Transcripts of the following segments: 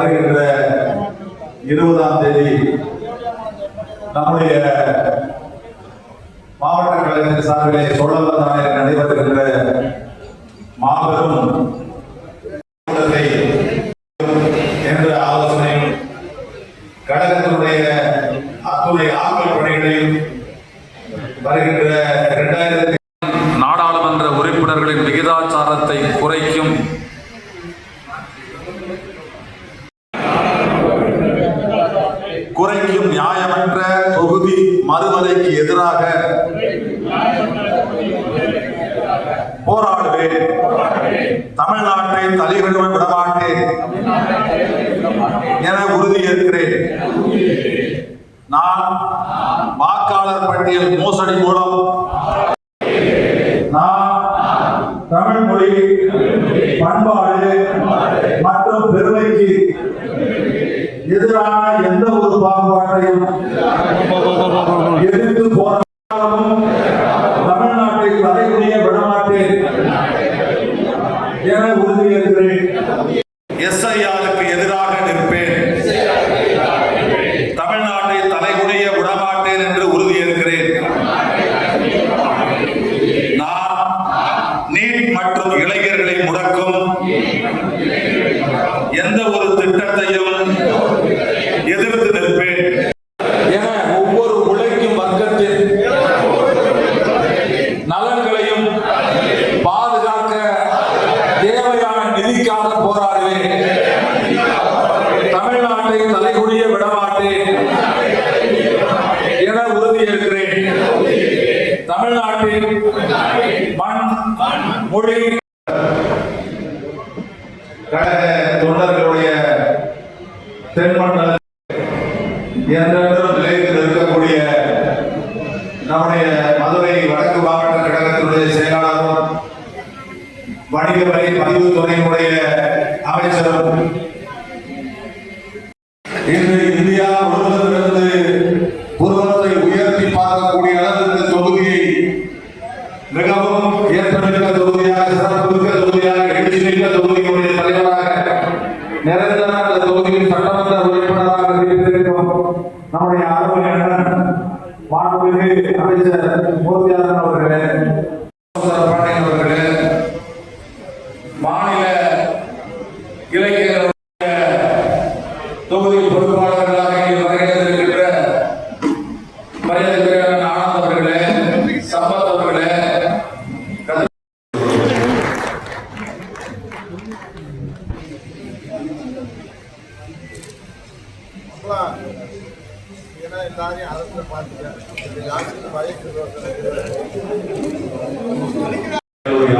வருகின்ற 20ஆம் தேதி நம்முடைய மாவட்ட கழகத்தின் சார்பிலே சோழவந்தானில் நடைபெறுகின்ற மாபெரும் கூட்டத்தை என்ற ஆலோசனையும் கழகத்தினுடைய அத்துணை ஆக்கல் பணிகளையும் வருகின்ற 2000 நாடாளுமன்ற உறுப்பினர்களின் விகிதாச்சாரத்தை குறைக்கும் நியாயமற்ற தொகுதி மறுவரைக்கு எதிராக போராடுவேன். தமிழ்நாட்டை தலைவிட விடமாட்டேன் என உறுதியேற்கிறேன். நான் வாக்காளர் பட்டியல் மோசடி மூலம் நான் தமிழ் மொழி, பண்பாடு மற்றும் பெருமைக்கு எதிரான எந்த ஒரு பாகுபாட்டையும் எதிர்த்து போராடவும் தமிழ்நாட்டை தலைகுனிய விடமாட்டேன் என உறுதியேற்கிறேன். எஸ்ஐஆருக்கு எதிராக நிற்பேன். தமிழ்நாட்டை தலைகுனிய விடமாட்டேன் என்று உறுதியேற்கிறேன். நான் நீட் மற்றும் இளைஞர்களை முடக்கும் எந்த ஒரு திட்டத்தையும் எதிர்த்து நிற்பேன் என ஒவ்வொரு உழைக்கும் வர்க்கத்தின் நலன்களையும் பாதுகாக்க தேவையான நிதிக்காக போராடுவேன். தமிழ்நாட்டை தலைகுனிய விடமாட்டேன் என உறுதியேற்கிறேன். தமிழ்நாட்டின் மண், மொழி, தொண்டர்களுடைய தென்மண்டல என்றென்றும் நிலையத்தில் இருக்கக்கூடிய நம்முடைய மதுரை வடக்கு மாவட்ட கழகத்தினுடைய செயலாளரும் வணிக வரி பதிவுத்துறையினுடைய அமைச்சரும் இன்று இந்தியா முழுவதிலிருந்து புருவத்தை உயர்த்தி பார்க்கக்கூடிய அளவிற்கு தொகுதியை மிகவும் ஏற்றமிக்க தொகுதியாக, சிறப்புமிக்க தொகுதியாக, எழுச்சிமிக்க தொகுதியினுடைய தலைவராக நிரந்தர அந்த தொகுதியின் சட்டமன்ற உறுப்பினராக இருக்கிறோம். நம்முடைய அருமை அண்ணன் மாண்புமிகு அமைச்சர் மூர்த்தியாளன் அவர்களே, பாண்டியன் அவர்களே, மாநில இளைஞர்களுடைய தொகுதி பொறுப்பாளர்களாக வருகின்ற மரியாதைக்குரிய ஆனந்த் அவர்களே, சம்பத் அவர்களே,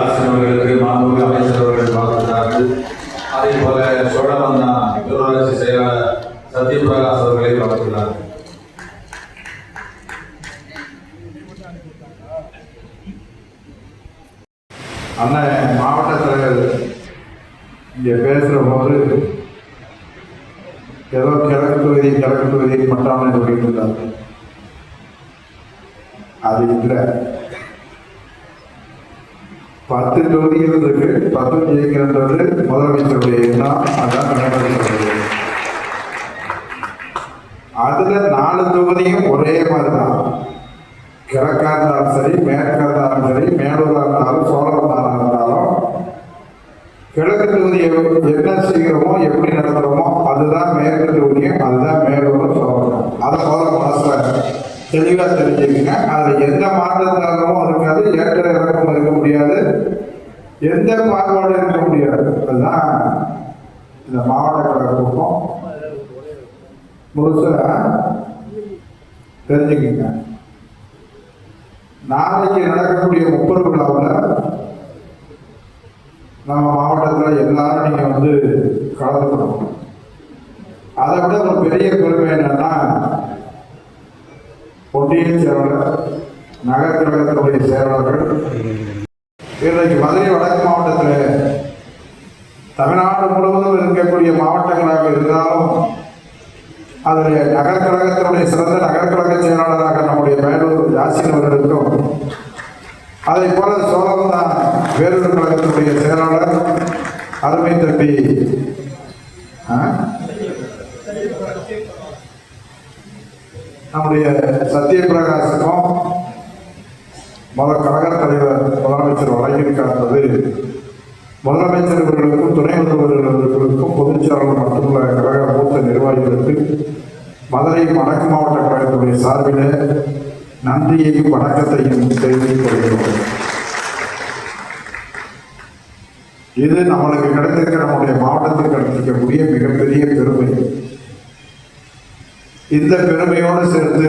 ஆசிரியர்களுக்கு மாண்புமிகு அமைச்சர் அவர்கள் வாழ்த்துகிறார்கள். அதே போல சோழவந்தா ஊராட்சி செயலாளர் சத்யபிரகாஷ் அவர்களை வாழ்த்துகிறார்கள். அண்ணன் மாவட்ட தலைவர் இங்கே பேசுகிற போது ஏதோ கிழக்கு தொகுதி மட்டும் சொல்லியிருந்தார். அது இல்லை. 10 தொகுதிகள் இருக்கு. 10 ஜெயிக்கிறது முதலமைச்சருடைய எண்ணம். அதான் நடைமுறை. அதுல 4 தொகுதியும் ஒரே மாதிரி தான். கிழக்கா இருந்தாலும் சரி, மேற்கா இருந்தாலும் சரி, மேலூரா இருந்தாலும், சோழவந்தானா இருந்தாலும், கிழக்கு தொகுதியை என்ன செய்கிறோமோ, எப்படி நடத்துகிறோமோ அதுதான் மேற்கு தொகுதியும், அதுதான் மேலூரும் சோழவந்தானம். அதை போல மனசுல தெளிவாக தெரிஞ்சுக்கங்க. அதில் எந்த மாற்றத்தாகவும் இருக்காது, ஏற்ற இறக்கமும் இருக்க முடியாது, எந்த பாகுபாடும் இருக்க முடியாது. அதுதான் இந்த மாவட்ட கழக கூட்டம். முழுசா தெரிஞ்சுக்கங்க. நாளைக்கு நடக்கக்கூடிய 30 விழாவில் நம்ம மாவட்டத்தில் எல்லாரும் நீங்கள் கலந்துக்கணும். அதை விட ஒரு பெரிய பெருமை என்னன்னா, ஒன்றிய செயலாளர், நகர் கழகத்தினுடைய செயலாளர்கள் இன்றைக்கு மதுரை வடக்கு மாவட்டத்தில் தமிழ்நாடு முழுவதும் இருக்கக்கூடிய மாவட்டங்களாக இருந்தாலும் அதனுடைய நகர் கழகத்தினுடைய சிறந்த நகர் கழக செயலாளராக நம்முடைய மேலூர் யாசின் அவர்களுக்கும், அதை போல சோழவந்தா வேலூர் கழகத்தினுடைய செயலாளர் அருமை தம்பி நம்முடைய சத்யபிரகாசுக்கும் கழக தலைவர் முதலமைச்சர் வழங்கியிருக்காருந்தது முதலமைச்சர்களுக்கும் துணை முதல்வர்களுக்கும் பொதுச்செயலாளர் மட்டுமல்ல கழக மூத்த நிர்வாகிகளுக்கு மதுரை வடக்கு மாவட்ட கழகத்துடைய சார்பில் நன்றியையும் வணக்கத்தையும் தெரிவித்துக் கொள்கிறோம். இது நம்மளுக்கு கிடைத்திருக்க நம்முடைய மாவட்டத்துக்கு கிடைத்திருக்கக்கூடிய மிகப்பெரிய பெருமை. இந்த பெருமையோடு சேர்த்து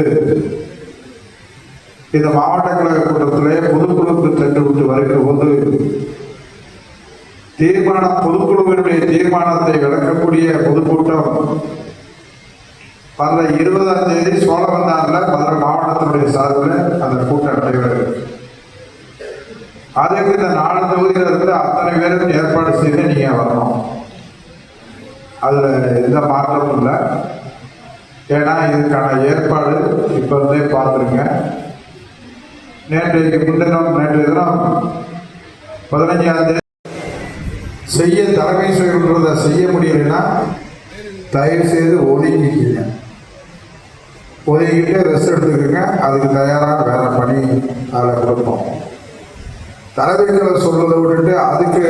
இந்த மாவட்ட கழக கூட்டத்திலே பொதுக்குழுக்கு சென்று விட்டு வருகிற போது பொதுக்குழுவினுடைய தீர்மானத்தை விளக்கக்கூடிய பொதுக்கூட்டம் வர 20ஆம் தேதி சோழவந்தானில் மதுரை மாவட்டத்தினுடைய சார்பில் அந்த கூட்டம் நடைபெறுகிறது. அதுக்கு இந்த 4 தொகுதியில் இருந்து அத்தனை பேரும் ஏற்பாடு செய்து நீங்க வரணும். அதுல எந்த மாற்றமும் இல்லை. ஏன்னா இதுக்கான ஏற்பாடு இப்ப இருந்தே பார்த்துருங்க. நேற்றைய தினம் 15ஆம் தேதி செய்ய தலைமை சொல்றதை செய்ய முடியலைன்னா தயவு செய்து ஒதுங்கிக்கிங்க. ஒதுங்கிட்டு ரெஸ்ட் எடுத்துக்கோங்க. அதுக்கு தயாராக வேற பணி அதில் கொடுப்போம். தலைமைகளை சொல்றதை விட்டுட்டு அதுக்கு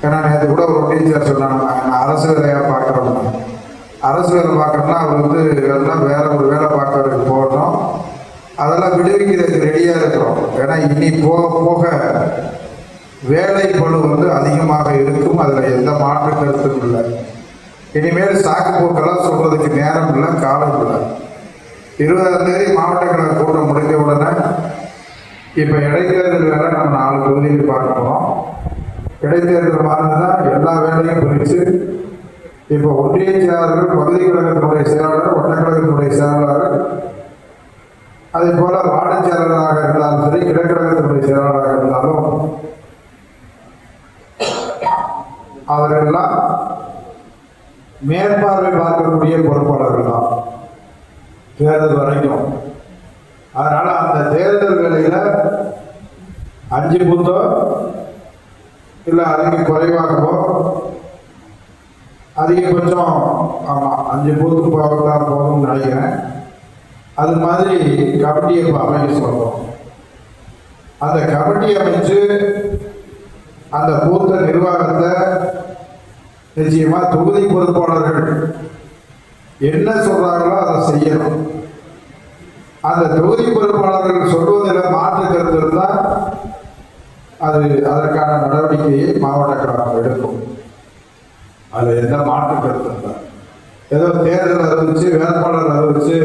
ஏன்னா நேற்று கூட ஒரு டீச்சர் சொன்னாங்க, நான் அரசு வேலையாக பார்க்குறோம். அரசு வேலை பார்க்கணும்னா அவர் எல்லாம் வேற ஒரு வேலை பார்க்கறதுக்கு போகணும். அதெல்லாம் விடுவிக்கிறதுக்கு ரெடியாக இருக்கிறோம். ஏன்னா இனி போக போக வேலை பளு அதிகமாக இருக்கும். அதில் எந்த மாற்று கருத்தும் இல்லை. இனிமேல் சாக்கு போக்கெல்லாம் சொல்றதுக்கு நேரம் இல்லை, காலம் இல்லை. 20ஆம் தேதி மாவட்ட கழக கூட்டம் முடிஞ்ச உடனே இப்போ இடைத்தேர்தல் வேலை நம்ம 4 தொகுதியில் பார்க்க போகிறோம். இடைத்தேர்தல் மாதிரிதான் எல்லா வேலையும் பிரித்து இப்போ ஒன்றிய செயலாளர்கள், பகுதி கழகத்தினுடைய செயலாளர், வட்டக்கழகத்தினுடைய செயலாளர், அதே போல வார்டு செயலாளராக இருந்தாலும் சரி, கிழக்கழகத்தினுடைய செயலாளராக இருந்தாலும் அவர்களெல்லாம் மேற்பார்வை பார்க்கக்கூடிய பொறுப்பாளர்கள் தான் தேர்தல் வரைக்கும். அதனால அந்த தேர்தல் வேலையில 5 பூத்தோ இல்லை அதுக்கு குறைவாகவோ அதிகபட்சம் 5 பூத்து போகத்தான் போகும்னு நினைக்கிறேன். அது மாதிரி கமிட்டியை அமைக்க சொல்றோம். அந்த கமிட்டி அமைச்சு அந்த பூத்த நிர்வாகத்தை நிச்சயமா தொகுதி பொறுப்பாளர்கள் என்ன சொல்றாங்களோ அதை செய்யணும். அந்த தொகுதி பொறுப்பாளர்கள் சொல்வதில் மாற்று கருத்து இருந்தால் அது அதற்கான நடவடிக்கையை மாவட்ட கழகம் எடுக்கும். அது எந்த மாற்று கருத்து இல்லை. ஏதோ தேர்தல் அறிவிச்சு வேட்பாளர் அறிவிச்சு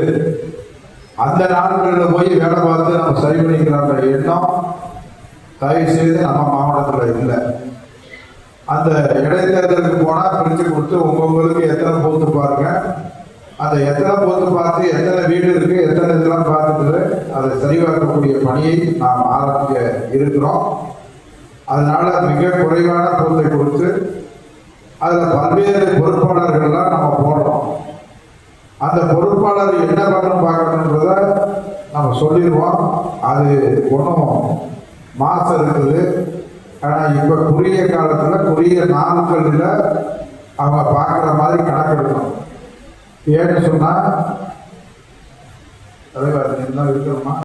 அந்த நாட்களில் போய் வேலை பார்த்து நம்ம சரி பண்ணிக்கலான்ற எண்ணம் தயவு செய்து நம்ம மாவட்டத்தில் இல்லை. அந்த இடைத்தேர்தலுக்கு போனால் பிரித்து கொடுத்து உங்களுக்கு எத்தனை பூத்து பாருங்க, அந்த எத்தனை பூத்து பார்த்து எத்தனை வீடு இருக்கு, எத்தனை இதெல்லாம் பார்த்துட்டு அதை சரிபார்க்கக்கூடிய பணியை நாம் ஆரம்பிக்க இருக்கிறோம். அதனால மிக குறைவான பூத்தை கொடுத்து அதில் பல்வேறு பொறுப்பாளர்கள்லாம் நம்ம போடுறோம். அந்த பொறுப்பாளர் என்ன பண்ணணும் பார்க்கணுன்றத நம்ம சொல்லிடுவோம். அது ஒன்றும் மாசம் இருக்குது. ஆனால் இப்போ குறுகிய காலத்தில் குறுகிய நாட்களில் அவங்க பார்க்குற மாதிரி கணக்கெடுக்கணும். ஏன்னு சொன்னால் தலைவர் என்ன இருக்கணுமா